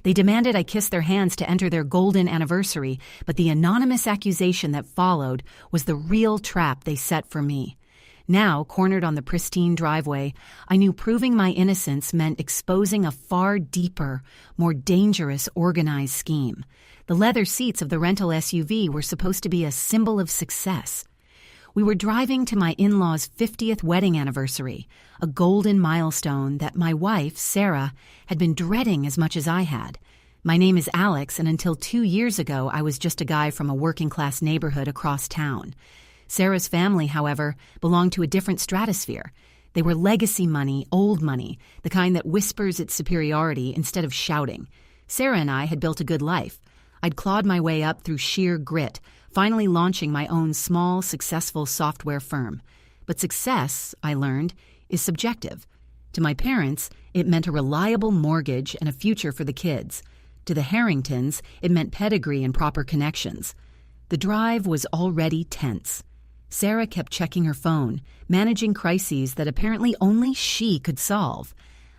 They demanded I kiss their hands to enter their golden anniversary, but the anonymous accusation that followed was the real trap they set for me. Now, cornered on the pristine driveway, I knew proving my innocence meant exposing a far deeper, more dangerous organized scheme. The leather seats of the rental SUV were supposed to be a symbol of success. We were driving to my in-laws' 50th wedding anniversary, a golden milestone that my wife, Sarah, had been dreading as much as I had. My name is Alex, and until 2 years ago, I was just a guy from a working-class neighborhood across town. Sarah's family, however, belonged to a different stratosphere. They were legacy money, old money, the kind that whispers its superiority instead of shouting. Sarah and I had built a good life. I'd clawed my way up through sheer grit, finally launching my own small, successful software firm. But success, I learned, is subjective. To my parents, it meant a reliable mortgage and a future for the kids. To the Harringtons, it meant pedigree and proper connections. The drive was already tense. Sarah kept checking her phone, managing crises that apparently only she could solve.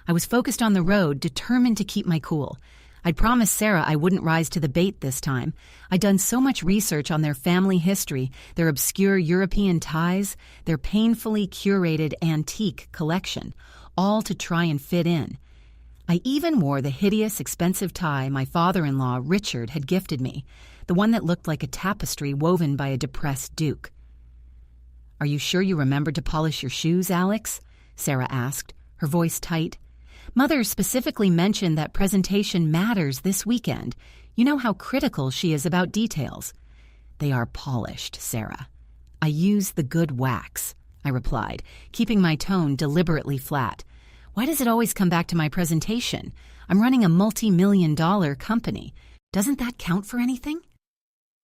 I was focused on the road, determined to keep my cool. I'd promised Sarah I wouldn't rise to the bait this time. I'd done so much research on their family history, their obscure European ties, their painfully curated antique collection, all to try and fit in. I even wore the hideous, expensive tie my father-in-law, Richard, had gifted me, the one that looked like a tapestry woven by a depressed duke. "Are you sure you remembered to polish your shoes, Alex?" Sarah asked, her voice tight. "Mother specifically mentioned that presentation matters this weekend. You know how critical she is about details." "They are polished, Sarah. I use the good wax," I replied, keeping my tone deliberately flat. "Why does it always come back to my presentation? I'm running a multi-million-dollar company. Doesn't that count for anything?"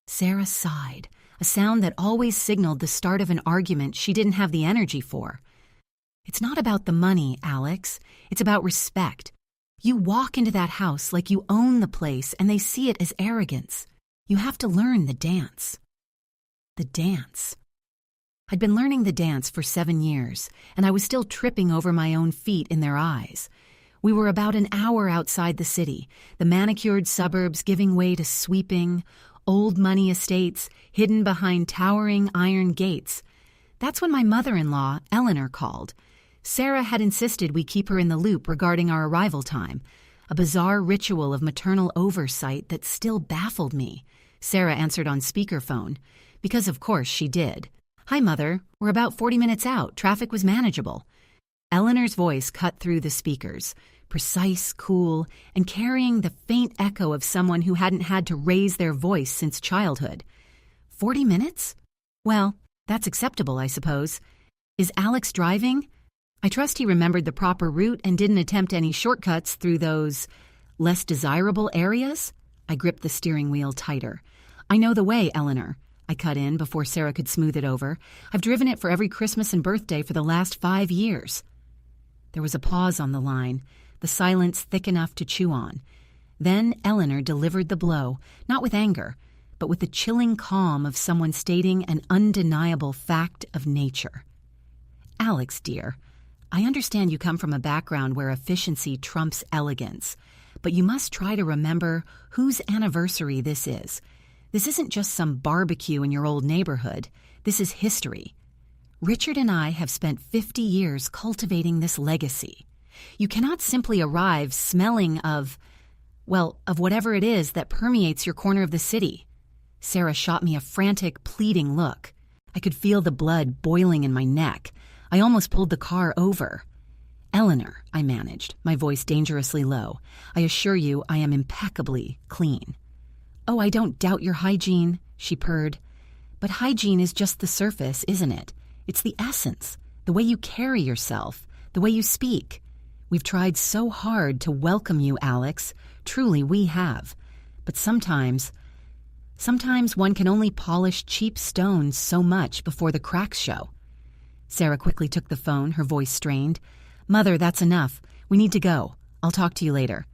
Sarah sighed, a sound that always signaled the start of an argument she didn't have the energy for. "It's not about the money, Alex. It's about respect. You walk into that house like you own the place and they see it as arrogance. You have to learn the dance." The dance. I'd been learning the dance for 7 years, and I was still tripping over my own feet in their eyes. We were about an hour outside the city, the manicured suburbs giving way to sweeping, old money estates hidden behind towering iron gates. That's when my mother-in-law, Eleanor, called. Sarah had insisted we keep her in the loop regarding our arrival time, a bizarre ritual of maternal oversight that still baffled me. Sarah answered on speakerphone, because of course she did. "Hi, Mother. We're about 40 minutes out. Traffic was manageable." Eleanor's voice cut through the speakers, precise, cool, and carrying the faint echo of someone who hadn't had to raise their voice since childhood. 40 minutes? Well, that's acceptable, I suppose. Is Alex driving? I trust he remembered the proper route and didn't attempt any shortcuts through those less desirable areas? I gripped the steering wheel tighter. "I know the way, Eleanor," I cut in before Sarah could smooth it over. "I've driven it for every Christmas and birthday for the last 5 years. There was a pause on the line, the silence thick enough to chew on. Then Eleanor delivered the blow, not with anger, but with the chilling calm of someone stating an undeniable fact of nature. "Alex, dear, I understand you come from a background where efficiency trumps elegance, but you must try to remember whose anniversary this is. This isn't just some barbecue in your old neighborhood. This is history. Richard and I have spent 50 years cultivating this legacy. You cannot simply arrive smelling of whatever it is that permeates your corner of the city." Sarah shot me a frantic, pleading look. I could feel the blood boiling in my neck. I almost pulled the car over. "Eleanor," I managed, my voice dangerously low, "I assure you I am impeccably clean." "Oh, I don't doubt your hygiene," she purred. "But hygiene is just the surface, isn't it? It's the essence, the way you carry yourself, the way you speak. We've tried so hard to welcome you, Alex. Truly, we have. But sometimes one can only polish cheap stones so much before the cracks show." Sarah quickly took the phone, her voice strained. "Mother, that's enough. We need to go. I'll talk to you later."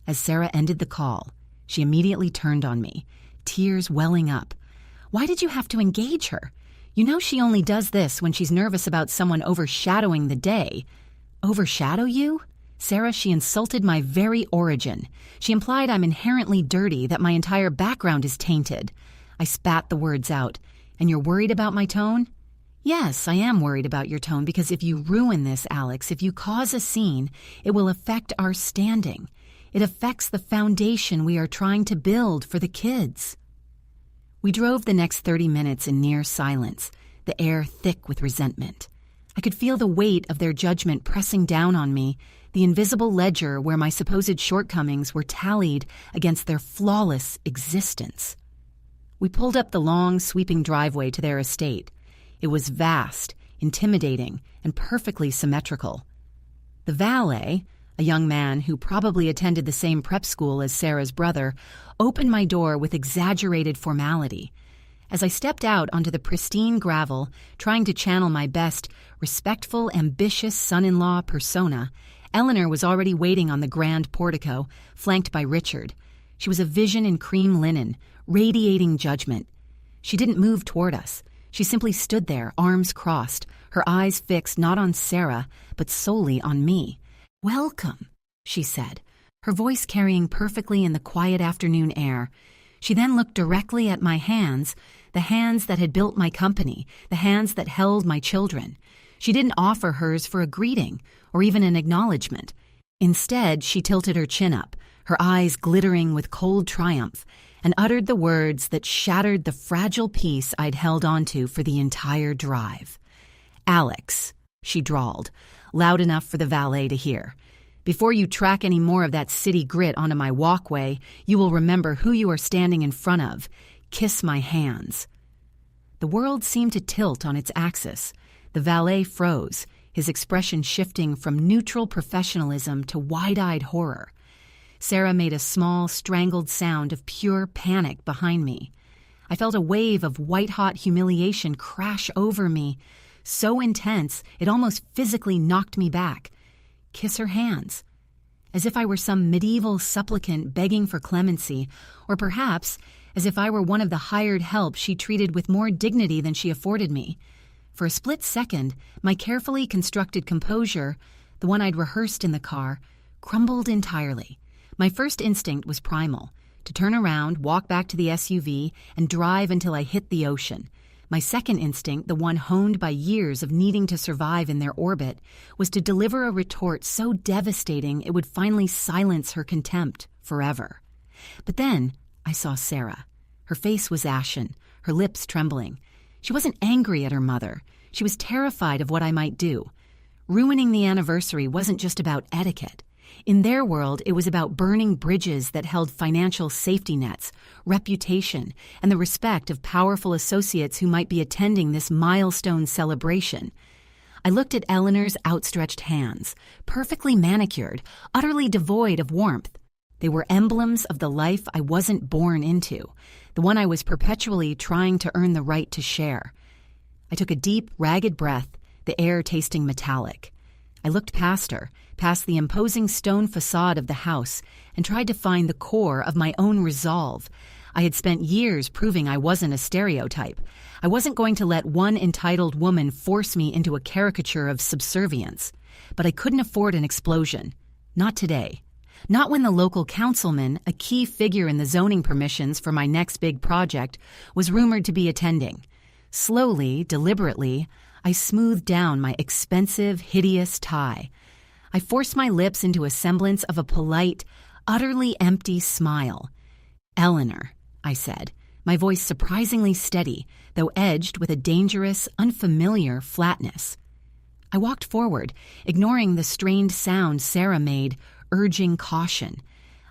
As Sarah ended the call, she immediately turned on me, tears welling up. "Why did you have to engage her? You know she only does this when she's nervous about someone overshadowing the day." "Overshadow you?" Sarah, she insulted my very origin. She implied I'm inherently dirty, that my entire background is tainted. I spat the words out. And you're worried about my tone? Yes, I am worried about your tone because if you ruin this, Alex, if you cause a scene, it will affect our standing. It affects the foundation we are trying to build for the kids. We drove the next 30 minutes in near silence, the air thick with resentment. I could feel the weight of their judgment pressing down on me, the invisible ledger where my supposed shortcomings were tallied against their flawless existence. We pulled up the long, sweeping driveway to their estate. It was vast, intimidating, and perfectly symmetrical. The valet, a young man who probably attended the same prep school as Sarah's brother, opened my door with exaggerated formality. As I stepped out onto the pristine gravel, trying to channel my best, respectful, ambitious son-in-law persona, Eleanor was already waiting on the grand portico, flanked by Richard. She was a vision in cream linen, radiating judgment. She didn't move toward us. She simply stood there, arms crossed, her eyes fixed not on Sarah, but solely on me. "Welcome," she said, her voice carrying perfectly in the quiet afternoon air. She then looked directly at my hands, the hands that had built my company, the hands that held my children. She didn't offer hers for a greeting or even an acknowledgement. Instead, she tilted her chin up, her eyes glittering with cold triumph, and uttered the words that shattered the fragile peace I'd held onto for the entire drive. "Alex," she drawled, loud enough for the valet to hear. "Before you track any more of that city grit onto my walkway, you will remember who you are standing in front of. Kiss my hands." The world seemed to tilt on its axis. The valet froze, his expression shifting from neutral professionalism to wide-eyed horror. Sarah made a small, strangled sound of pure panic behind me. I felt a wave of white-hot humiliation crash over me, so intense it almost physically knocked me back. Kiss her hands. As if I were some medieval supplicant begging for clemency, or perhaps as if I were one of the hired help she treated with more dignity than she afforded me. For a split second, my carefully constructed composure, the one I'd rehearsed in the car, crumbled entirely. My first instinct was primal, to turn around, walk back to the SUV, and drive until I hit the ocean. My second instinct, the one honed by years of needing to survive in their orbit, was to deliver a retort so devastating it would finally silence her contempt forever. But then I saw Sarah. Her face was ashen, her lips trembling. She wasn't angry at her mother. She was terrified of what I might do. Ruining the anniversary wasn't just about etiquette. In their world, it was about burning bridges that held financial safety nets, reputation, and the respect of powerful associates who might be attending this milestone celebration. I looked at Eleanor's outstretched hands, perfectly manicured, utterly devoid of warmth. They were emblems of the life I wasn't born into, the one I was perpetually trying to earn the right to share. I took a deep, ragged breath, the air tasting metallic. I looked past her, past the imposing stone facade of the house, and tried to find the core of my own resolve. I had spent years proving I wasn't a stereotype. I wasn't going to let one entitled woman force me into a caricature of subservience. But I couldn't afford an explosion. Not today. Not when the local councilman, a key figure in the zoning permissions for my next big project, was rumored to be attending. Slowly, deliberately, I smoothed down my expensive, hideous tie. I forced my lips into a semblance of a polite, utterly empty smile. "Eleanor," I said, my voice surprisingly steady, though edged with a dangerous, unfamiliar flatness. I walked forward, ignoring the strained sound Sarah made, urging caution.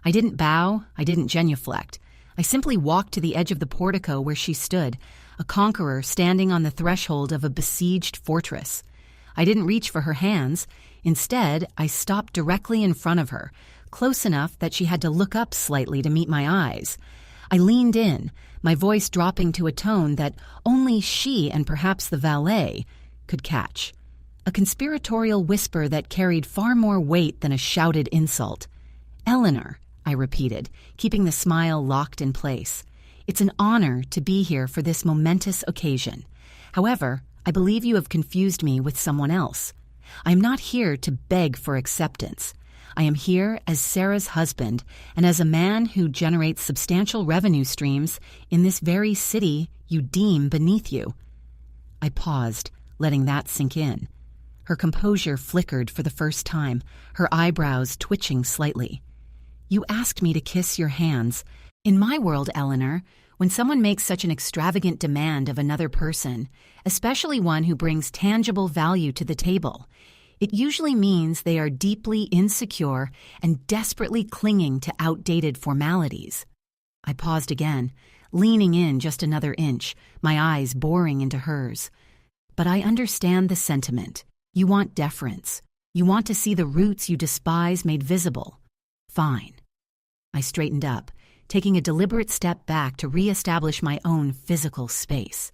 I didn't bow, I didn't genuflect. I simply walked to the edge of the portico where she stood, a conqueror standing on the threshold of a besieged fortress. I didn't reach for her hands. Instead, I stopped directly in front of her, close enough that she had to look up slightly to meet my eyes. I leaned in, my voice dropping to a tone that only she and perhaps the valet could catch. A conspiratorial whisper that carried far more weight than a shouted insult. "Eleanor," I repeated, keeping the smile locked in place. "It's an honor to be here for this momentous occasion. However, I believe you have confused me with someone else. I am not here to beg for acceptance. I am here as Sarah's husband and as a man who generates substantial revenue streams in this very city you deem beneath you." I paused, letting that sink in. Her composure flickered for the first time, her eyebrows twitching slightly. "You asked me to kiss your hands. In my world, Eleanor, when someone makes such an extravagant demand of another person, especially one who brings tangible value to the table, it usually means they are deeply insecure and desperately clinging to outdated formalities." I paused again, leaning in just another inch, my eyes boring into hers. "But I understand the sentiment. You want deference. You want to see the roots you despise made visible. Fine." I straightened up, taking a deliberate step back to reestablish my own physical space.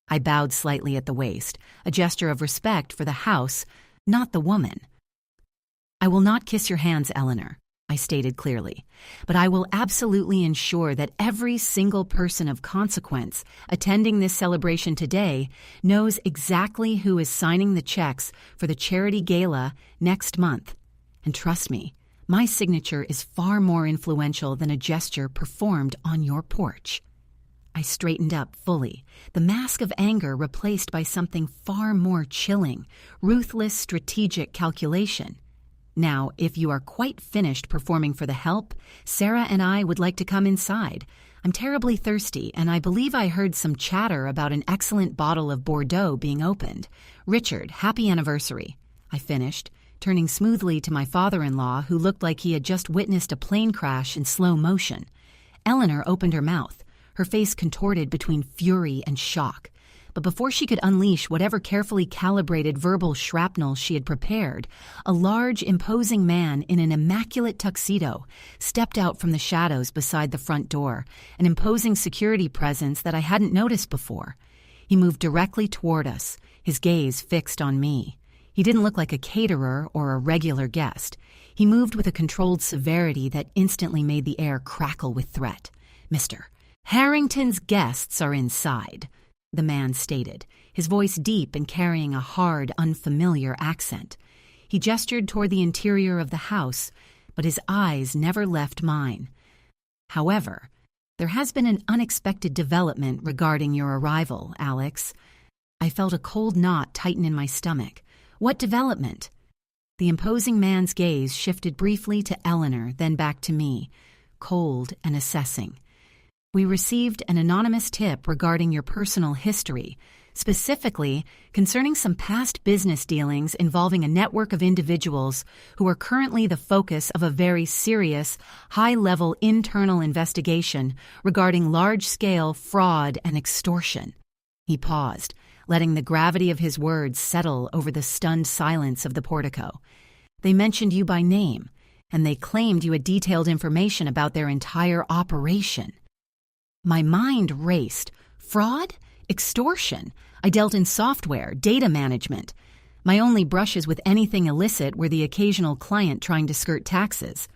I bowed slightly at the waist, a gesture of respect for the house, not the woman. "I will not kiss your hands, Eleanor," I stated clearly, "but I will absolutely ensure that every single person of consequence attending this celebration today knows exactly who is signing the checks for the charity gala next month. And trust me, my signature is far more influential than a gesture performed on your porch." I straightened up fully, the mask of anger replaced by something far more chilling, ruthless strategic calculation. "Now, if you are quite finished performing for the help, Sarah and I would like to come inside. I'm terribly thirsty, and I believe I heard some chatter about an excellent bottle of Bordeaux being opened. Richard, happy anniversary," I finished, turning smoothly to my father-in-law, who looked like he had just witnessed a plane crash in slow motion. Eleanor opened her mouth, her face contorted between fury and shock. But before she could unleash whatever carefully calibrated verbal shrapnel she had prepared, a large, imposing man in an immaculate tuxedo stepped out from the shadows beside the front door, an imposing security presence that I hadn't noticed before. He moved directly toward us, his gaze fixed on me. He didn't look like a caterer or a regular guest. He moved with a controlled severity that instantly made the air crackle with threat. "Mr. Harrington's guests are inside," the man stated, his voice deep and carrying a hard, unfamiliar accent. He gestured toward the interior of the house, but his eyes never left mine. "However, there has been an unexpected development regarding your arrival, Alex." I felt a cold knot tighten in my stomach. "What development?" The imposing man's gaze shifted briefly to Eleanor, then back to me, cold and assessing. "We received an anonymous tip regarding your personal history, specifically concerning some past business dealings involving a network of individuals who are currently the focus of a very serious, high-level internal investigation regarding large-scale fraud and extortion." He paused, letting the gravity of his words settle over the stunned silence of the portico. "They mentioned you by name, and they claimed you had detailed information about their entire operation." My mind raced. Fraud? Extortion? I dealt in software, data management. My only brushes with anything illicit were the occasional client trying to skirt taxes.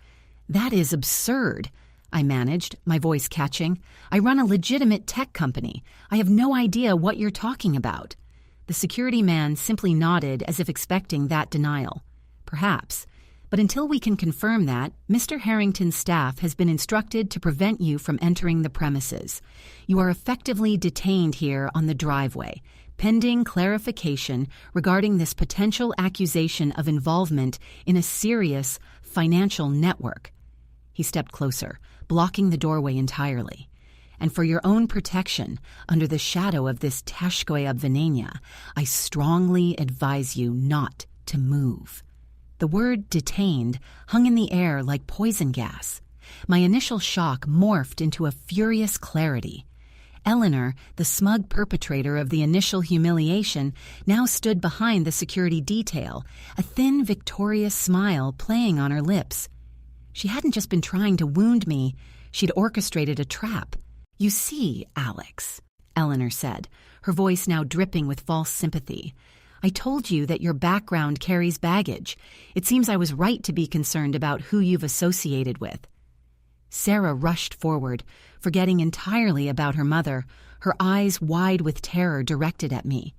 "That is absurd," I managed, my voice catching. "I run a legitimate tech company. I have no idea what you're talking about." The security man simply nodded as if expecting that denial. "Perhaps. But until we can confirm that, Mr. Harrington's staff has been instructed to prevent you from entering the premises. You are effectively detained here on the driveway, pending clarification regarding this potential accusation of involvement in a serious financial network." He stepped closer, blocking the doorway entirely. "And for your own protection, under the shadow of this Tashkoe Obvinenia, I strongly advise you not to move." The word "detained" hung in the air like poison gas. My initial shock morphed into a furious clarity. Eleanor, the smug perpetrator of the initial humiliation, now stood behind the security detail, a thin, victorious smile playing on her lips. She hadn't just been trying to wound me, she'd orchestrated a trap. "You see, Alex," Eleanor said, her voice now dripping with false sympathy, "I told you that your background carries baggage. It seems I was right to be concerned about who you've associated with." Sarah rushed forward, forgetting entirely about her mother, her eyes wide with terror directed at me.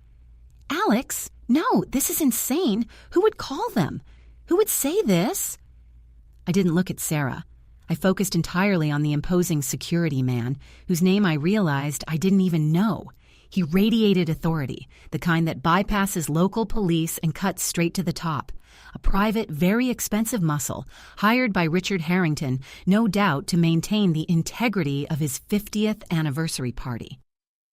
"Alex, no, this is insane. Who would call them? Who would say this?" I didn't look at Sarah. I focused entirely on the imposing security man, whose name I realized I didn't even know. He radiated authority, the kind that bypasses local police and cuts straight to the top. A private, very expensive muscle, hired by Richard Harrington, no doubt to maintain the integrity of his 50th anniversary party.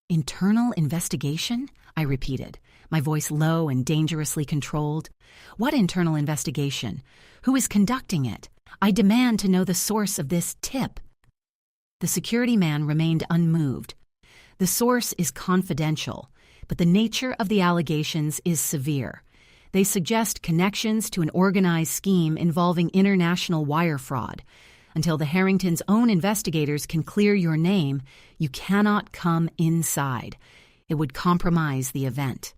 Internal investigation? I repeated, my voice low and dangerously controlled. What internal investigation? Who is conducting it? I demand to know the source of this tip. The security man remained unmoved. The source is confidential, but the nature of the allegations is severe. They suggest connections to an organized scheme involving international wire fraud. Until the Harringtons' own investigators can clear your name, you cannot come inside. It would compromise the event.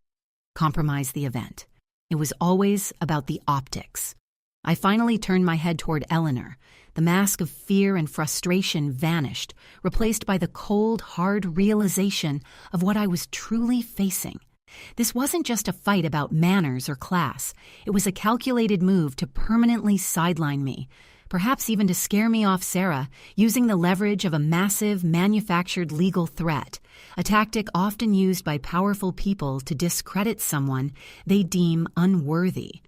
Compromise the event. It was always about the optics. I finally turned my head toward Eleanor. The mask of fear and frustration vanished, replaced by the cold, hard realization of what I was truly facing. This wasn't just a fight about manners or class. It was a calculated move to permanently sideline me, perhaps even to scare me off Sarah, using the leverage of a massive, manufactured legal threat, a tactic often used by powerful people to discredit someone they deem unworthy.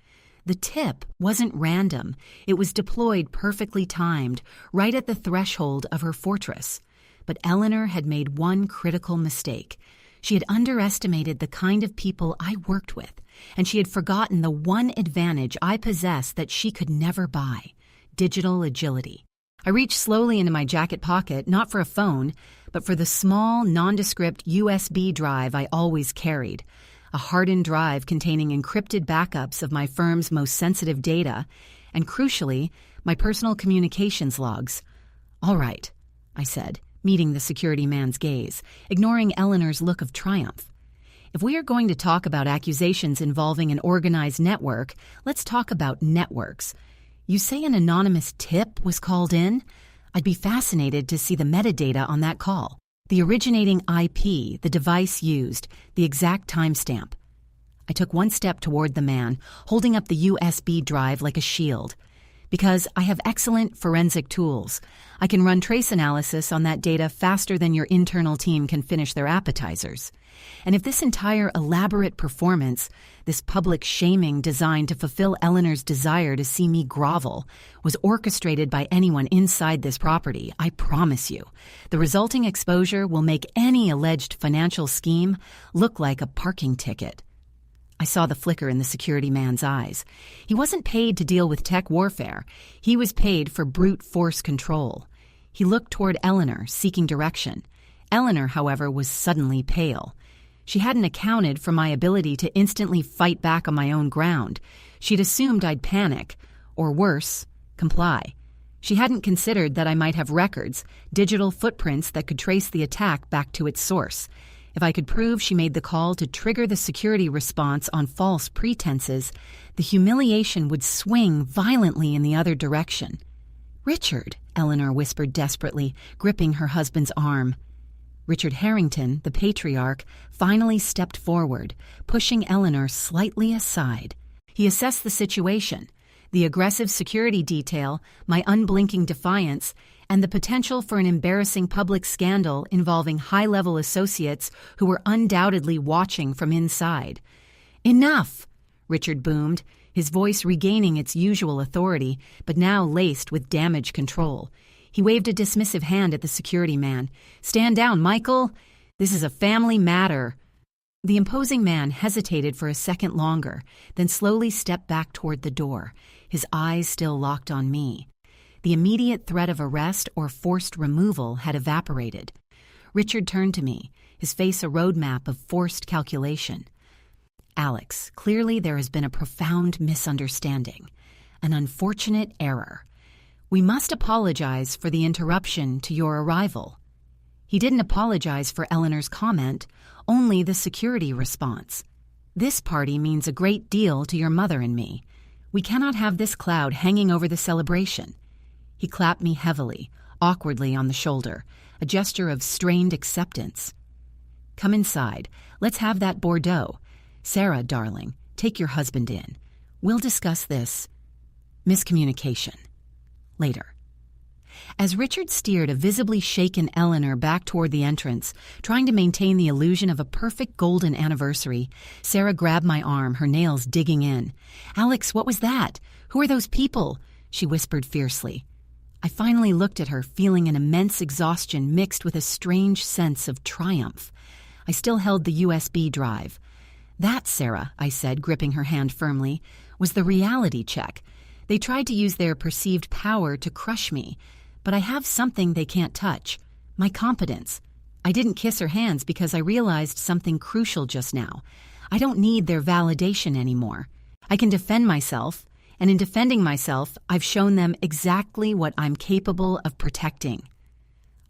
The tip wasn't random. It was deployed perfectly timed, right at the threshold of her fortress. But Eleanor had made one critical mistake. She had underestimated the kind of people I worked with, and she had forgotten the one advantage I possessed that she could never buy: digital agility. I reached slowly into my jacket pocket, not for a phone, but for the small, nondescript USB drive I always carried, a hardened drive containing encrypted backups of my firm's most sensitive data, and crucially, my personal communications logs. "All right," I said, meeting the security man's gaze, ignoring Eleanor's look of triumph. "If we are going to talk about accusations involving an organized network, let's talk about networks. You say an anonymous tip was called in? I'd be fascinated to see the metadata on that call. The originating IP, the device used, the exact timestamp." I took one step toward the man, holding up the USB drive like a shield. "Because I have excellent forensic tools. I can run trace analysis on that data faster than your internal team can finish their appetizers. And if this entire elaborate performance, this public shaming designed to fulfill Eleanor's desire to see me grovel, was orchestrated by anyone inside this property, I promise you, the resulting exposure will make any alleged financial scheme look like a parking ticket." I saw the flicker in the security man's eyes. He wasn't paid to deal with tech warfare. He was paid for brute force control. He looked toward Eleanor, seeking direction. Eleanor, however, was suddenly pale. She hadn't accounted for my ability to instantly fight back on my own ground. She'd assumed I'd panic, or worse, comply. She hadn't considered that I might have records, digital footprints that could trace the attack back to its source. If I could prove she made the call to trigger the security response on false pretenses, the humiliation would swing violently in the other direction. "Richard," Eleanor whispered desperately, gripping her husband's arm. Richard Harrington, the patriarch, finally stepped forward, pushing Eleanor slightly aside. He assessed the situation, the aggressive security detail, my unblinking defiance, and the potential for an embarrassing public scandal involving high-level associates who were undoubtedly watching from inside. "Enough!" Richard boomed, his voice regaining its usual authority, but now laced with damage control. He waved a dismissive hand at the security man. "Stand down, Michael! This is a family matter." The imposing man hesitated for a second longer, then slowly stepped back toward the door, his eyes still locked on me. The immediate threat of arrest or forced removal had evaporated. Richard turned to me, his face a roadmap of forced calculation. "Alex, clearly there has been a profound misunderstanding, an unfortunate error. We must apologize for the interruption to your arrival." He didn't apologize for Eleanor's comment, only the security response. "This party means a great deal to your mother and me. We cannot have this cloud hanging over the celebration." He clapped me heavily, awkwardly on the shoulder, a gesture of strained acceptance. "Come inside. Let's have that Bordeaux. Sarah, darling, take your husband in. We'll discuss this miscommunication." Later. As Richard steered a visibly shaken Eleanor back toward the entrance, trying to maintain the illusion of a perfect golden anniversary, Sarah grabbed my arm, her nails digging in. "Alex, what was that? Who are those people?" she whispered fiercely. I finally looked at her, feeling an immense exhaustion mixed with a strange sense of triumph. I still held the USB drive. "That, Sarah," I said, gripping her hand firmly, "was the reality check. They tried to use their perceived power to crush me, but I have something they can't touch. My competence. I didn't kiss her hands because I realized something crucial just now. I don't need their validation anymore. I can defend myself, and in defending myself, I've shown them exactly what I'm capable of protecting."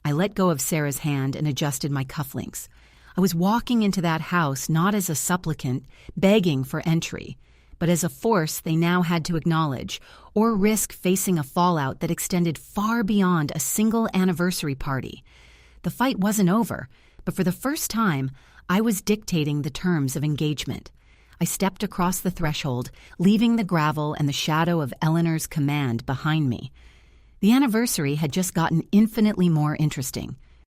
I let go of Sarah's hand and adjusted my cufflinks. I was walking into that house not as a supplicant, begging for entry, but as a force they now had to acknowledge, or risk facing a fallout that extended far beyond a single anniversary party. The fight wasn't over, but for the first time, I was dictating the terms of engagement. I stepped across the threshold, leaving the gravel and the shadow of Eleanor's command behind me. The anniversary had just gotten infinitely more interesting.